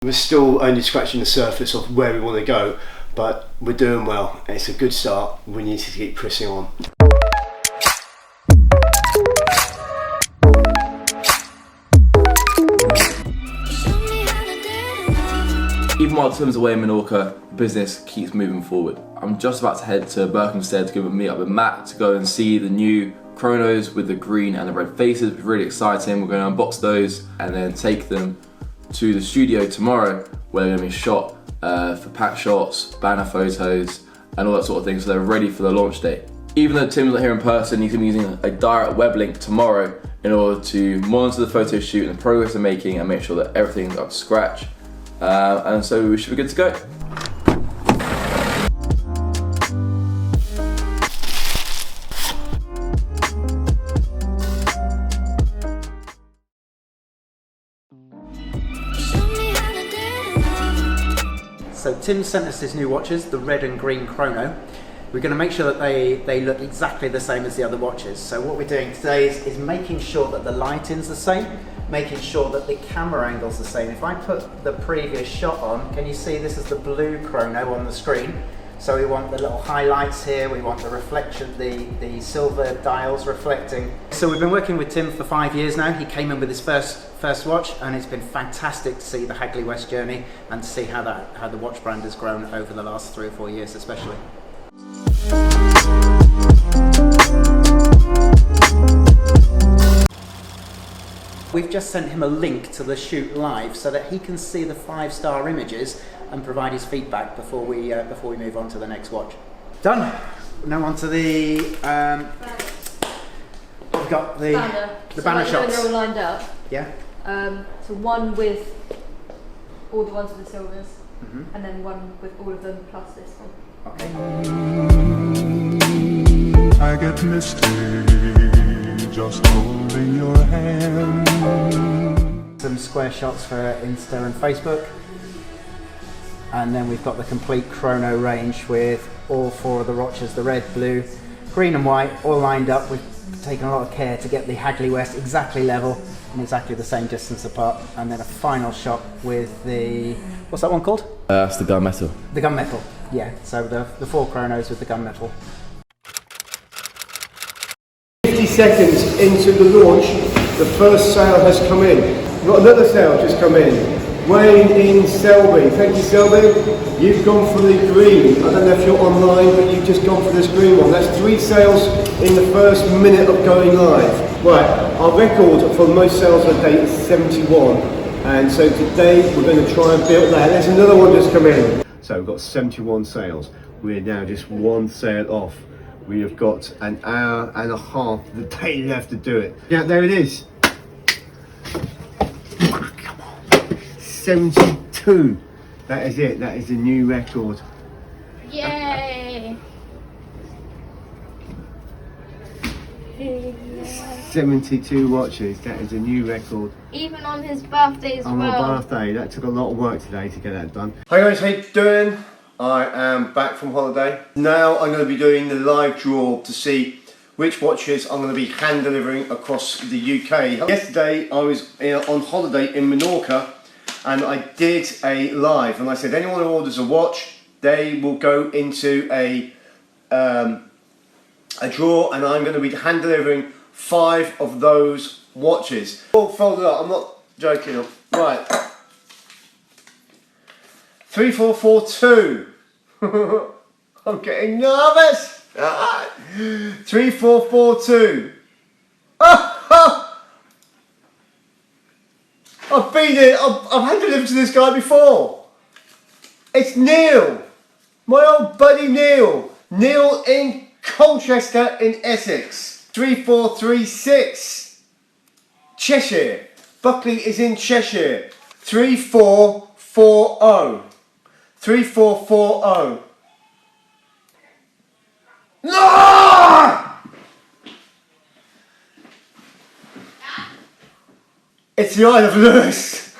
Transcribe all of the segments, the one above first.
We're still only scratching the surface of where we want to go, but we're doing well. It's a good start. We need to keep pressing on. Even while Tim's away in Menorca, business keeps moving forward. I'm just about to head to Berkhamsted to go and meet up with Matt to go and see the new chronos with the green and the red faces. It's really exciting. We're going to unbox those and then take them to the studio tomorrow, where they're going to be shot for pack shots, banner photos, and all that sort of thing, so they're ready for the launch date. Even though Tim's not here in person, he's going to be using a direct web link tomorrow in order to monitor the photo shoot and the progress they're making and make sure that everything's up to scratch. And so we should be good to go. So Tim sent us his new watches, the red and green chrono. We're going to make sure that they look exactly the same as the other watches. So what we're doing today is making sure that the lighting's the same, making sure that the camera angle's the same. If I put the previous shot on, can you see this is the blue chrono on the screen? So we want the little highlights here, we want the reflection, the silver dials reflecting. So we've been working with Tim for 5 years now. He came in with his first watch, and it's been fantastic to see the Hagley West journey and to see how the watch brand has grown over the last 3 or 4 years especially. We've just sent him a link to the shoot live so that he can see the 5-star images and provide his feedback before we move on to the next watch. Done. Now on to the we've got the banner shots. They're all lined up. Yeah. So one with all the ones with the silvers, and then one with all of them plus this one. Okay. I get misty just holding your hand. Some square shots for Insta and Facebook. And then we've got the complete chrono range with all 4 of the watches, the red, blue, green and white, all lined up. We've taken a lot of care to get the Hagley West exactly level and exactly the same distance apart. And then a final shot with the, what's that one called? That's the gunmetal. The gunmetal, yeah. So the 4 chronos with the gunmetal. 50 seconds into the launch, the first sale has come in. We've got another sale just come in. Wayne in Selby. Thank you, Selby. You've gone for the green. I don't know if you're online, but you've just gone for this green one. That's 3 sales in the first minute of going live. Right, our record for most sales of the day is 71. And so today we're going to try and build that. There's another one just come in. So we've got 71 sales. We're now just 1 sale off. We have got an hour and a half of the day left to do it. Yeah, there it is. 72. That is it. That is a new record. Yay! 72 watches. That is a new record. Even on his birthday as well. On my birthday. That took a lot of work today to get that done. Hi guys, how you doing? I am back from holiday. Now I'm going to be doing the live draw to see which watches I'm going to be hand delivering across the UK. Yesterday I was on holiday in Menorca, and I did a live, and I said anyone who orders a watch, they will go into a draw, and I'm going to be hand delivering 5 of those watches. All folded up, I'm not joking. Right. 3442. I'm getting nervous. 3442. I've been here, I've hand delivered to this guy before. It's Neil, my old buddy Neil. Neil in Colchester in Essex. 3436. Cheshire. Buckley is in Cheshire. 3440. 3440. No! It's the Isle of Lewis.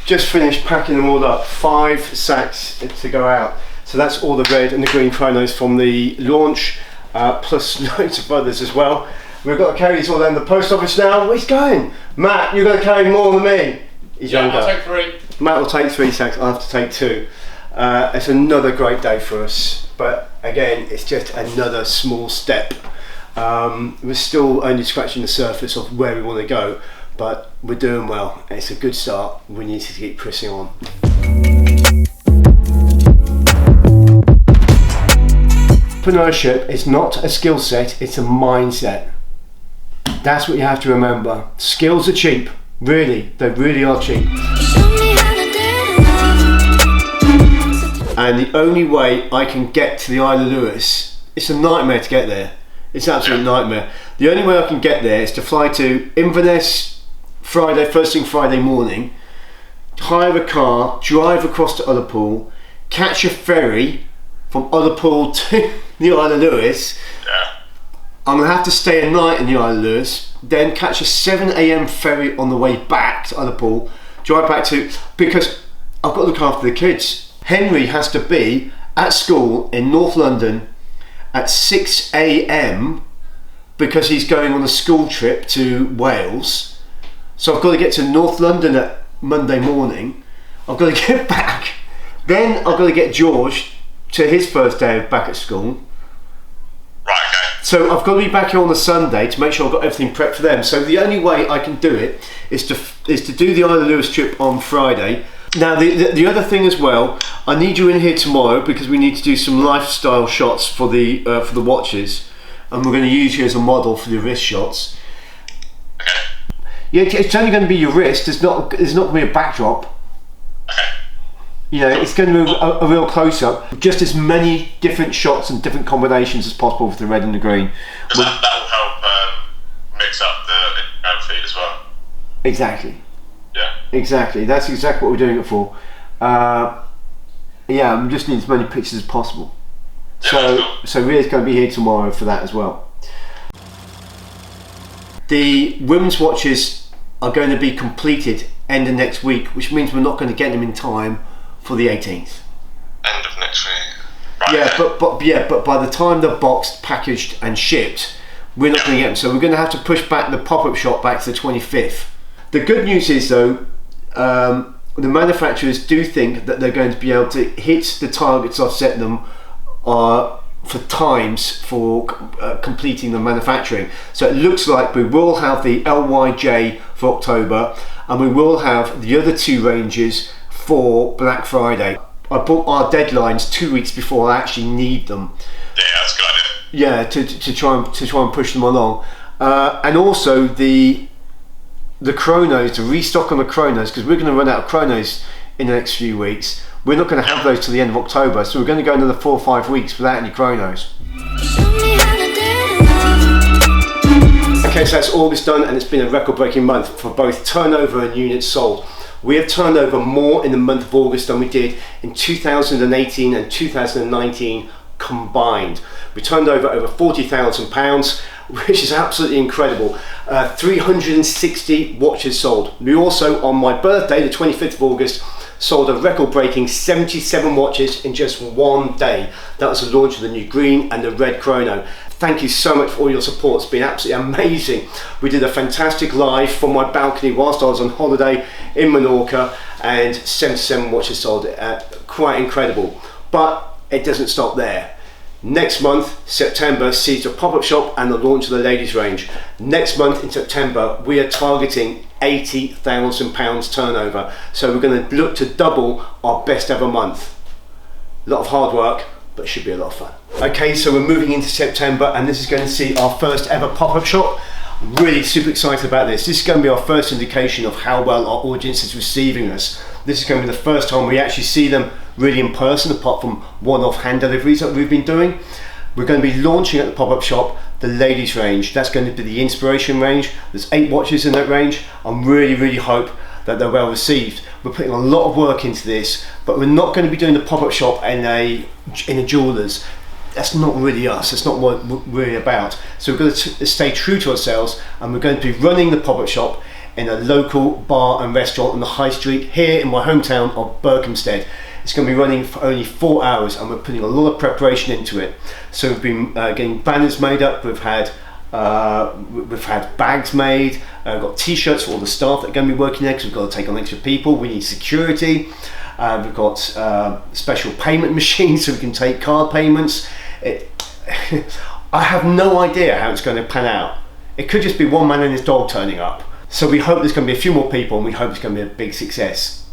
Just finished packing them all up. 5 sacks to go out. So that's all the red and the green chronos from the launch, plus loads of others as well. We've got to carry these all down the post office now. Where's he going? Matt, you're going to carry more than me. He's younger. I'll take 3. Matt will take 3 sacks, I'll have to take 2. It's another great day for us, but again, it's just another small step. We're still only scratching the surface of where we want to go, but we're doing well. It's a good start. We need to keep pressing on. Entrepreneurship is not a skill set, it's a mindset. That's what you have to remember. Skills are cheap, really, they really are cheap. And the only way I can get to the Isle of Lewis, it's a nightmare to get there. It's an absolute nightmare. The only way I can get there is to fly to Inverness first thing Friday morning, hire a car, drive across to Ullapool, catch a ferry from Ullapool to the Isle of Lewis. I'm going to have to stay a night in the Isle of Lewis, then catch a 7 AM ferry on the way back to Ullapool, drive back because I've got to look after the kids. Henry has to be at school in North London at 6 AM because he's going on a school trip to Wales. So I've got to get to North London at Monday morning. I've got to get back. Then I've got to get George to his first day back at school. Right, okay. So I've got to be back here on the Sunday to make sure I've got everything prepped for them. So the only way I can do it is to do the Isle of Lewis trip on Friday. Now the other thing as well, I need you in here tomorrow because we need to do some lifestyle shots for the watches, and we're going to use you as a model for the wrist shots. Okay. Yeah, it's only going to be your wrist. There's not going to be a backdrop. Okay. You know, it's going to be a real close-up. Just as many different shots and different combinations as possible for the red and the green. Because that will help mix up the outfit as well. Exactly. Yeah. Exactly. That's exactly what we're doing it for. Yeah, I'm just need as many pictures as possible. Yeah, So Ria's going to be here tomorrow for that as well. The women's watches are going to be completed end of next week, which means we're not going to get them in time for the 18th. End of next week. Right, Yeah, okay. but by the time they're boxed, packaged, and shipped, we're not going to get them. So we're going to have to push back the pop-up shop back to the 25th. The good news is though, the manufacturers do think that they're going to be able to hit the targets I've set them for times for completing the manufacturing. So it looks like we will have the LYJ for October, and we will have the other 2 ranges for Black Friday. I put our deadlines 2 weeks before I actually need them. Yeah, that's a good idea. Yeah, to try and push them along, and also the chronos, to restock on the chronos, because we're going to run out of chronos in the next few weeks. We're not going to have those till the end of October, so we're going to go another 4 or 5 weeks without any chronos. Okay, so that's August done, and it's been a record-breaking month for both turnover and units sold. We have turned over more in the month of August than we did in 2018 and 2019 combined. We turned over £40,000, which is absolutely incredible. 360 watches sold. We also, on my birthday, the 25th of August, sold a record-breaking 77 watches in just one day. That was the launch of the new green and the red chrono. Thank you so much for all your support. It's been absolutely amazing. We did a fantastic live from my balcony whilst I was on holiday in Menorca, and 77 watches sold. Quite incredible. But it doesn't stop there. Next month, September, sees the pop-up shop and the launch of the ladies range. Next month in September, we are targeting £80,000 turnover. So we're going to look to double our best ever month. A lot of hard work, but it should be a lot of fun. Okay, so we're moving into September, and this is going to see our first ever pop-up shop. I'm really super excited about this. This is going to be our first indication of how well our audience is receiving us. This is going to be the first time we actually see them really in person, apart from one-off hand deliveries that we've been doing. We're going to be launching at the pop-up shop the ladies range. That's going to be the inspiration range. There's 8 watches in that range. I really hope that they're well received. We're putting a lot of work into this, but we're not going to be doing the pop-up shop in a jeweller's. That's not really us. That's not what we're really about. So we're going to stay true to ourselves, and we're going to be running the pop-up shop in a local bar and restaurant on the high street here in my hometown of Berkhamsted. It's going to be running for only 4 hours, and we're putting a lot of preparation into it. So we've been getting banners made up. We've had We've had bags made, got t-shirts for all the staff that are going to be working there because we've got to take on extra people. We need security. We've got special payment machines so we can take card payments. I have no idea how it's going to pan out. It could just be one man and his dog turning up. So we hope there's going to be a few more people and we hope it's going to be a big success.